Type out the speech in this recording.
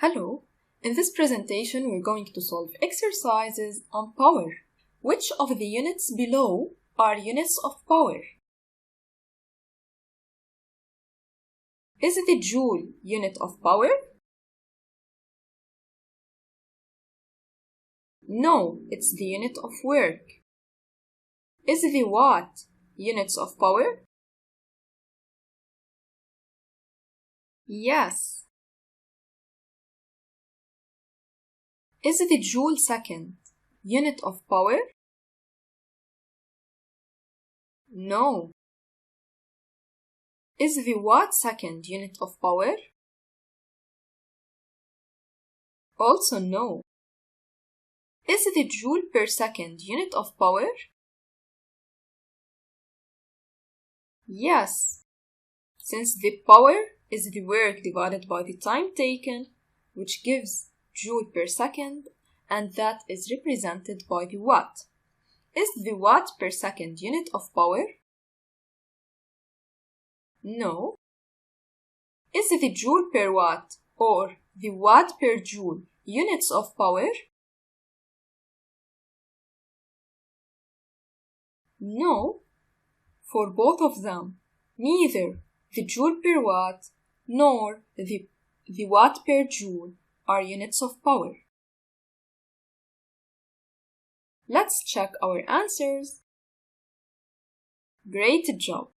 Hello! In this presentation, we're going to solve exercises on power. Which of the units below are units of power? Is the joule unit of power? No, it's the unit of work. Is the watt units of power? Yes. Is the joule second unit of power? No. Is the watt second unit of power? Also no. Is the joule per second unit of power? Yes. Since the power is the work divided by the time taken, which gives joule per second, and that is represented by the watt. Is the watt per second unit of power? No. Is the joule per watt or the watt per joule units of power? No. For both of them, neither the joule per watt nor the watt per joule are units of power. Let's check our answers. Great job!